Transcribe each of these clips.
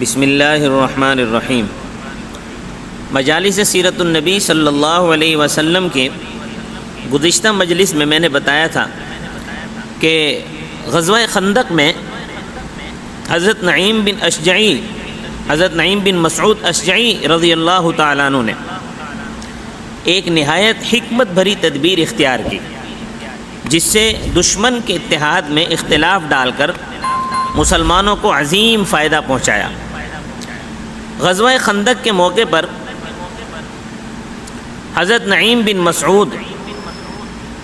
بسم اللہ الرحمن الرحیم۔ مجالس سیرت النبی صلی اللہ علیہ وسلم کے گزشتہ مجلس میں نے بتایا تھا کہ غزوہ خندق میں حضرت نعیم بن مسعود اشجعی رضی اللہ تعالیٰ عنہ نے ایک نہایت حکمت بھری تدبیر اختیار کی، جس سے دشمن کے اتحاد میں اختلاف ڈال کر مسلمانوں کو عظیم فائدہ پہنچایا۔ غزوہ خندق کے موقع پر حضرت نعیم بن مسعود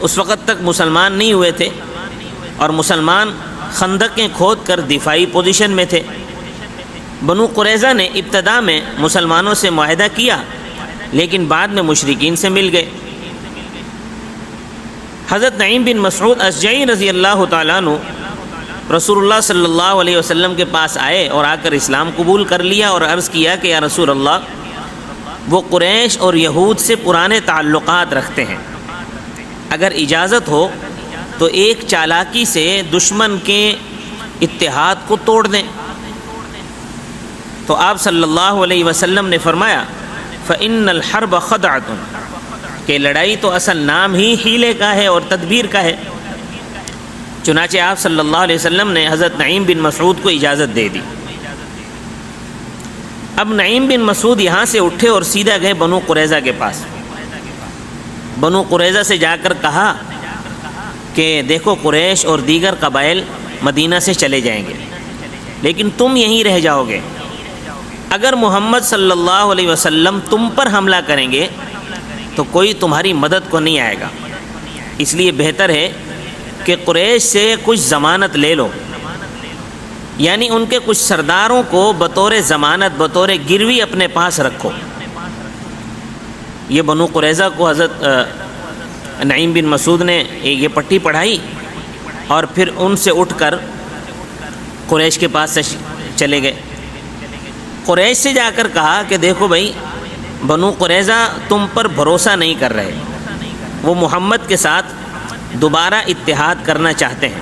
اس وقت تک مسلمان نہیں ہوئے تھے، اور مسلمان خندقیں کھود کر دفاعی پوزیشن میں تھے۔ بنو قریظہ نے ابتدا میں مسلمانوں سے معاہدہ کیا، لیکن بعد میں مشرکین سے مل گئے۔ حضرت نعیم بن مسعود اشجعی رضی اللہ تعالیٰ عنہ رسول اللہ صلی اللہ علیہ وسلم کے پاس آئے اور آ کر اسلام قبول کر لیا اور عرض کیا کہ یا رسول اللہ، وہ قریش اور یہود سے پرانے تعلقات رکھتے ہیں، اگر اجازت ہو تو ایک چالاکی سے دشمن کے اتحاد کو توڑ دیں۔ تو آپ صلی اللہ علیہ وسلم نے فرمایا فَإِنَّ الْحَرْبَ خَدْعَةٌ، کہ لڑائی تو اصل نام ہی حیلے کا ہے اور تدبیر کا ہے۔ چنانچہ آپ صلی اللہ علیہ وسلم نے حضرت نعیم بن مسعود کو اجازت دے دی۔ اب نعیم بن مسعود یہاں سے اٹھے اور سیدھا گئے بنو قریظہ کے پاس۔ بنو قریظہ سے جا کر کہا کہ دیکھو، قریش اور دیگر قبائل مدینہ سے چلے جائیں گے، لیکن تم یہیں رہ جاؤ گے۔ اگر محمد صلی اللہ علیہ وسلم تم پر حملہ کریں گے تو کوئی تمہاری مدد کو نہیں آئے گا، اس لیے بہتر ہے کہ قریش سے کچھ ضمانت لے لو، یعنی ان کے کچھ سرداروں کو بطور ضمانت، بطور گروی اپنے پاس رکھو۔ یہ بنو قریظہ کو حضرت نعیم بن مسعود نے یہ پٹی پڑھائی، اور پھر ان سے اٹھ کر قریش کے پاس سے چلے گئے۔ قریش سے جا کر کہا کہ دیکھو بھائی، بنو قریظہ تم پر بھروسہ نہیں کر رہے، وہ محمد کے ساتھ دوبارہ اتحاد کرنا چاہتے ہیں۔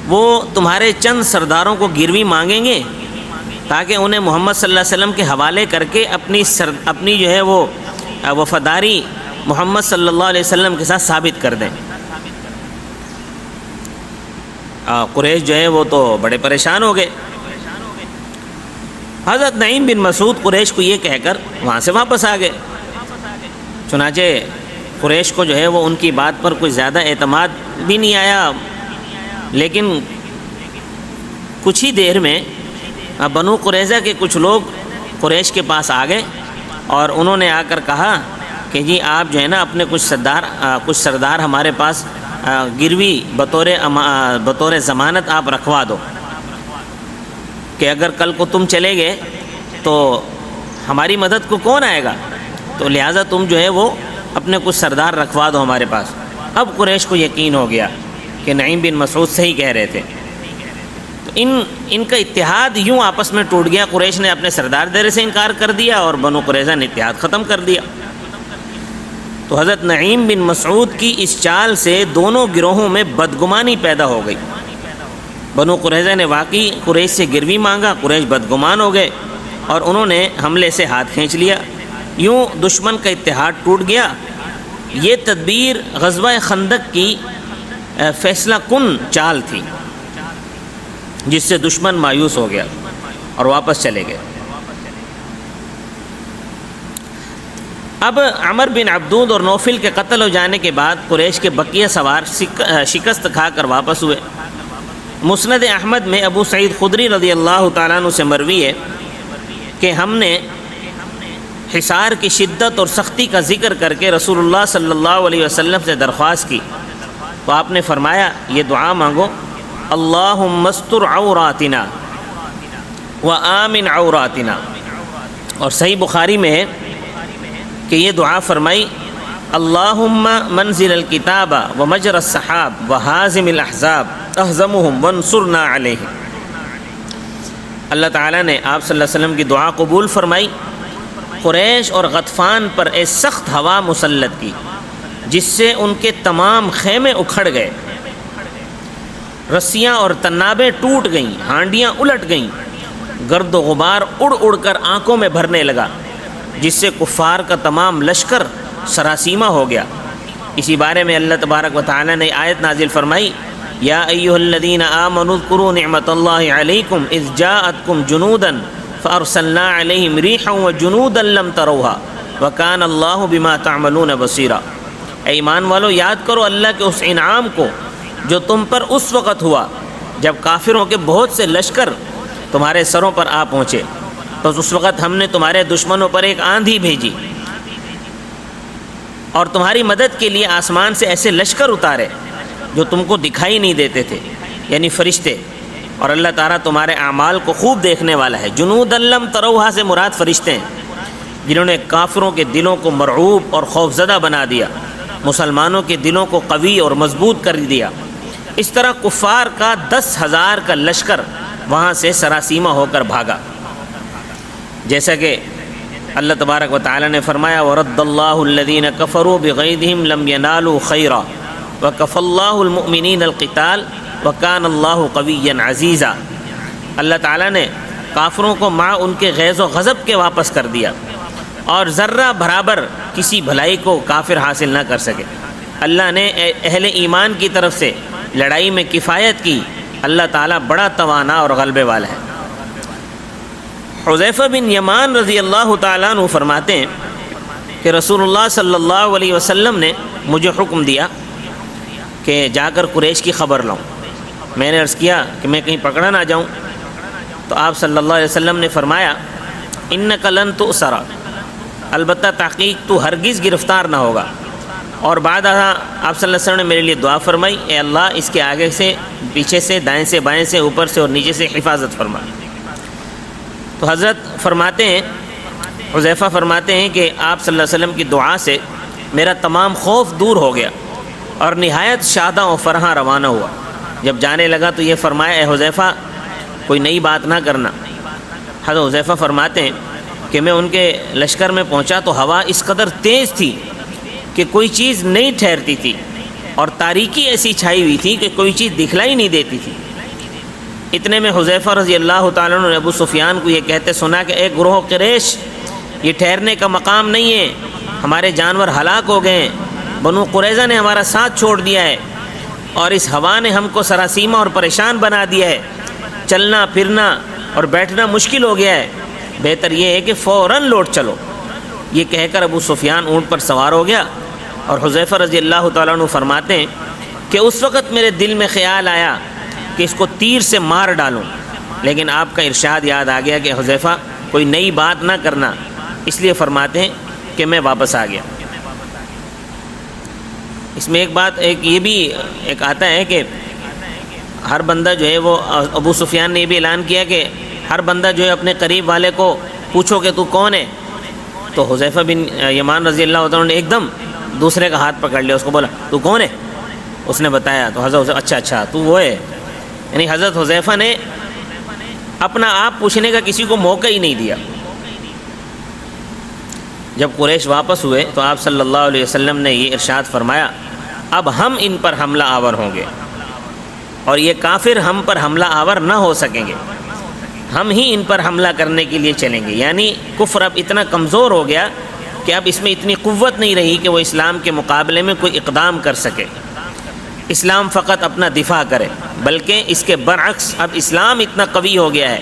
وہ تمہارے چند سرداروں کو گروی مانگیں گے تاکہ انہیں محمد صلی اللہ علیہ وسلم کے حوالے کر کے اپنی جو ہے وہ وفاداری محمد صلی اللہ علیہ وسلم کے ساتھ ثابت کر دیں۔ قریش جو ہے وہ تو بڑے پریشان ہو گئے۔ حضرت نعیم بن مسعود قریش کو یہ کہہ کر وہاں سے واپس آ گئے۔ چنانچہ قریش کو جو ہے وہ ان کی بات پر کوئی زیادہ اعتماد بھی نہیں آیا، لیکن کچھ ہی دیر میں بنو قریظہ کے کچھ لوگ قریش کے پاس آ گئے، اور انہوں نے آ کر کہا کہ جی آپ جو ہے نا اپنے کچھ سردار ہمارے پاس گروی بطور ضمانت آپ رکھوا دو، کہ اگر کل کو تم چلے گئے تو ہماری مدد کو کون آئے گا، تو لہٰذا تم جو ہے وہ اپنے کچھ سردار رکھوا دو ہمارے پاس۔ اب قریش کو یقین ہو گیا کہ نعیم بن مسعود صحیح کہہ رہے تھے، تو ان کا اتحاد یوں آپس میں ٹوٹ گیا۔ قریش نے اپنے سردار دینے سے انکار کر دیا اور بنو قریظہ نے اتحاد ختم کر دیا۔ تو حضرت نعیم بن مسعود کی اس چال سے دونوں گروہوں میں بدگمانی پیدا ہو گئی۔ بنو قریظہ نے واقعی قریش سے گروی مانگا، قریش بدگمان ہو گئے اور انہوں نے حملے سے ہاتھ کھینچ لیا، یوں دشمن کا اتحاد ٹوٹ گیا۔ یہ تدبیر غزوہ خندق کی فیصلہ کن چال تھی، جس سے دشمن مایوس ہو گیا اور واپس چلے گئے۔ اب عمر بن عبدود اور نوفل کے قتل ہو جانے کے بعد قریش کے بقیہ سوار شکست کھا کر واپس ہوئے۔ مسند احمد میں ابو سعید خدری رضی اللہ تعالیٰ عنہ سے مروی ہے کہ ہم نے حصار کی شدت اور سختی کا ذکر کر کے رسول اللہ صلی اللہ علیہ وسلم سے درخواست کی، تو آپ نے فرمایا یہ دعا مانگو، اللہم استر عوراتنا وآمن عوراتنا۔ اور صحیح بخاری میں ہے کہ یہ دعا فرمائی، اللہم منزل الکتاب ومجر السحاب وحازم الاحزاب اہزمہم وانصرنا علیہم۔ اللہ تعالیٰ نے آپ صلی اللہ علیہ وسلم کی دعا قبول فرمائی، قریش اور غطفان پر ایک سخت ہوا مسلط کی، جس سے ان کے تمام خیمے اکھڑ گئے، رسیاں اور تنابیں ٹوٹ گئیں، ہانڈیاں الٹ گئیں، گرد و غبار اڑ اڑ کر آنکھوں میں بھرنے لگا، جس سے کفار کا تمام لشکر سراسیمہ ہو گیا۔ اسی بارے میں اللہ تبارک و تعالی نے آیت نازل فرمائی، یا ایھا الذین آمنوا اذکروا نعمت اللہ علیکم اذ جاءتکم جنودا فارسلنا علیہم ریحا وجنودا لم تروها وکان اللہ بما تعملون بصیرا۔ اے ایمان والو، یاد کرو اللہ کے اس انعام کو جو تم پر اس وقت ہوا جب کافروں کے بہت سے لشکر تمہارے سروں پر آ پہنچے، تو اس وقت ہم نے تمہارے دشمنوں پر ایک آندھی بھیجی اور تمہاری مدد کے لیے آسمان سے ایسے لشکر اتارے جو تم کو دکھائی نہیں دیتے تھے، یعنی فرشتے، اور اللہ تعالیٰ تمہارے اعمال کو خوب دیکھنے والا ہے۔ جنود لم تروہا سے مراد فرشتے ہیں جنہوں نے کافروں کے دلوں کو مرعوب اور خوفزدہ بنا دیا، مسلمانوں کے دلوں کو قوی اور مضبوط کر دیا۔ اس طرح کفار کا 10,000 کا لشکر وہاں سے سراسیمہ ہو کر بھاگا، جیسا کہ اللہ تبارک و تعالی نے فرمایا، وَرَدَّ اللَّهُ الَّذِينَ كَفَرُوا بِغَيْظِهِمْ لَمْ يَنَالُوا خَيْرًا وَكَفَى اللَّهُ الْمُؤْمِنِينَ الْقِتَالَ وَكَانَ اللَّهُ قَوِيًّا عَزِيزًا۔ اللہ تعالیٰ نے کافروں کو مع ان کے غیظ و غضب کے واپس کر دیا، اور ذرہ برابر کسی بھلائی کو کافر حاصل نہ کر سکے۔ اللہ نے اہل ایمان کی طرف سے لڑائی میں کفایت کی۔ اللہ تعالیٰ بڑا توانا اور غلبے والا ہے۔ حذیفہ بن یمان رضی اللہ تعالیٰ عنہ فرماتے ہیں کہ رسول اللہ صلی اللہ علیہ وسلم نے مجھے حکم دیا کہ جا کر قریش کی خبر لاؤں۔ میں نے عرض کیا کہ میں کہیں پکڑا نہ جاؤں، تو آپ صلی اللہ علیہ وسلم نے فرمایا، انک لن تؤسر، البتہ تحقیق تو ہرگز گرفتار نہ ہوگا۔ اور بعد آپ صلی اللہ علیہ وسلم نے میرے لیے دعا فرمائی، اے اللہ اس کے آگے سے، پیچھے سے، دائیں سے، بائیں سے، اوپر سے اور نیچے سے حفاظت فرما۔ تو حضرت فرماتے ہیں، حذیفہ فرماتے ہیں کہ آپ صلی اللہ علیہ وسلم کی دعا سے میرا تمام خوف دور ہو گیا اور نہایت شاداں و فرحاں روانہ ہوا۔ جب جانے لگا تو یہ فرمایا، اے حذیفہ کوئی نئی بات نہ کرنا۔ حضرت حذیفہ فرماتے ہیں کہ میں ان کے لشکر میں پہنچا تو ہوا اس قدر تیز تھی کہ کوئی چیز نہیں ٹھہرتی تھی، اور تاریکی ایسی چھائی ہوئی تھی کہ کوئی چیز دکھلائی نہیں دیتی تھی۔ اتنے میں حذیفہ رضی اللہ تعالیٰ عنہ نے ابو سفیان کو یہ کہتے سنا کہ اے گروہ قریش، یہ ٹھہرنے کا مقام نہیں ہے، ہمارے جانور ہلاک ہو گئے ہیں، بنو قریظہ نے ہمارا ساتھ چھوڑ دیا ہے، اور اس ہوا نے ہم کو سراسیمہ اور پریشان بنا دیا ہے، چلنا پھرنا اور بیٹھنا مشکل ہو گیا ہے، بہتر یہ ہے کہ فوراً لوٹ چلو۔ یہ کہہ کر ابو سفیان اونٹ پر سوار ہو گیا، اور حذیفہ رضی اللہ تعالیٰ عنہ فرماتے ہیں کہ اس وقت میرے دل میں خیال آیا کہ اس کو تیر سے مار ڈالوں، لیکن آپ کا ارشاد یاد آ گیا کہ حذیفہ کوئی نئی بات نہ کرنا، اس لیے فرماتے ہیں کہ میں واپس آ گیا۔ اس میں ایک بات یہ بھی آتا ہے کہ ہر بندہ جو ہے وہ، ابو سفیان نے یہ بھی اعلان کیا کہ ہر بندہ جو ہے اپنے قریب والے کو پوچھو کہ تو کون ہے، تو حذیفہ بن یمان رضی اللہ عنہ نے ایک دم دوسرے کا ہاتھ پکڑ لیا، اس کو بولا تو کون ہے؟ اس نے بتایا تو حضرت اچھا تو وہ ہے، یعنی حضرت حذیفہ نے اپنا آپ پوچھنے کا کسی کو موقع ہی نہیں دیا۔ جب قریش واپس ہوئے تو آپ صلی اللہ علیہ وسلم نے یہ ارشاد فرمایا، اب ہم ان پر حملہ آور ہوں گے اور یہ کافر ہم پر حملہ آور نہ ہو سکیں گے، ہم ہی ان پر حملہ کرنے کے لیے چلیں گے۔ یعنی کفر اب اتنا کمزور ہو گیا کہ اب اس میں اتنی قوت نہیں رہی کہ وہ اسلام کے مقابلے میں کوئی اقدام کر سکے، اسلام فقط اپنا دفاع کرے، بلکہ اس کے برعکس اب اسلام اتنا قوی ہو گیا ہے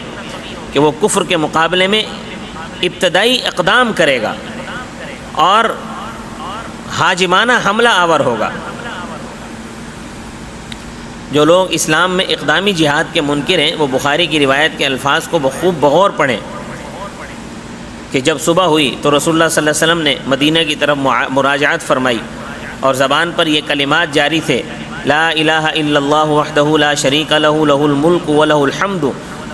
کہ وہ کفر کے مقابلے میں ابتدائی اقدام کرے گا اور حاجمانہ حملہ آور ہوگا۔ جو لوگ اسلام میں اقدامی جہاد کے منکر ہیں وہ بخاری کی روایت کے الفاظ کو بخوب بغور پڑھیں کہ جب صبح ہوئی تو رسول اللہ صلی اللہ علیہ وسلم نے مدینہ کی طرف مراجعت فرمائی اور زبان پر یہ کلمات جاری تھے، لا الہ الا اللہ وحدہ لا شریک لہ لہ الملک ولہ الحمد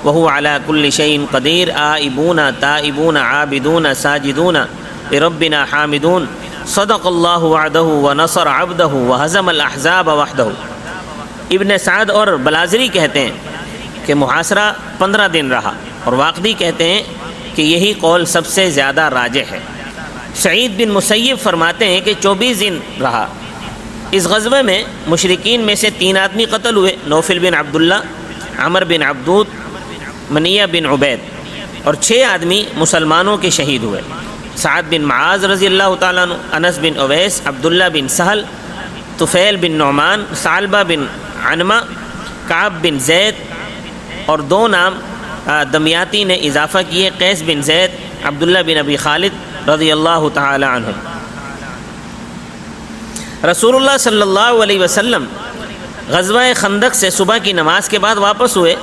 وہو علی کل شیء قدیر، آئبون تائبون عابدون ساجدون لربنا حامدون، صدق اللہ وعدہ ونصر عبدہ وہزم الاحزاب وحدہ۔ ابن سعد اور بلازری کہتے ہیں کہ محاصرہ 15 دن رہا، اور واقدی کہتے ہیں کہ یہی قول سب سے زیادہ راجح ہے۔ سعید بن مسیب فرماتے ہیں کہ 24 دن رہا۔ اس غزوے میں مشرکین میں سے 3 آدمی قتل ہوئے، نوفل بن عبداللہ، عمر بن عبدود منیہ بن عبید، اور 6 آدمی مسلمانوں کے شہید ہوئے: سعد بن معاذ رضی اللہ تعالیٰ عنہ، انس بن اویس، عبداللہ بن سہل، طفیل بن نعمان، ثعلبہ بن عنمہ، کعب بن زید، اور 2 نام دمیاتی نے اضافہ کیے: قیس بن زید، عبداللہ بن ابی خالد رضی اللہ تعالی عنہم۔ رسول اللہ صلی اللہ علیہ وسلم غزوہ خندق سے صبح کی نماز کے بعد واپس ہوئے۔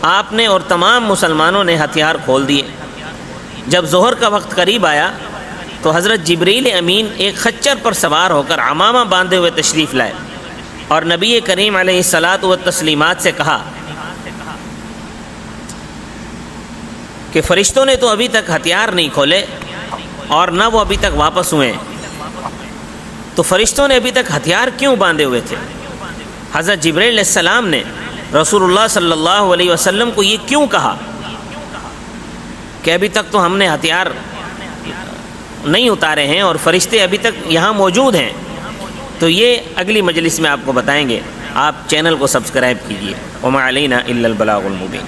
آپ نے اور تمام مسلمانوں نے ہتھیار کھول دیے۔ جب ظہر کا وقت قریب آیا تو حضرت جبریل امین ایک خچر پر سوار ہو کر عمامہ باندھے ہوئے تشریف لائے اور نبی کریم علیہ الصلاۃ والتسلیمات سے کہا کہ فرشتوں نے تو ابھی تک ہتھیار نہیں کھولے اور نہ وہ ابھی تک واپس ہوئے ہیں، تو فرشتوں نے ابھی تک ہتھیار کیوں باندھے ہوئے تھے؟ حضرت جبریل علیہ السلام نے رسول اللہ صلی اللہ علیہ وسلم کو یہ کیوں کہا کہ ابھی تک تو ہم نے ہتھیار نہیں اتارے ہیں اور فرشتے ابھی تک یہاں موجود ہیں؟ تو یہ اگلی مجلس میں آپ کو بتائیں گے۔ آپ چینل کو سبسکرائب کیجیے۔ وما علینا الا البلاغ المبین۔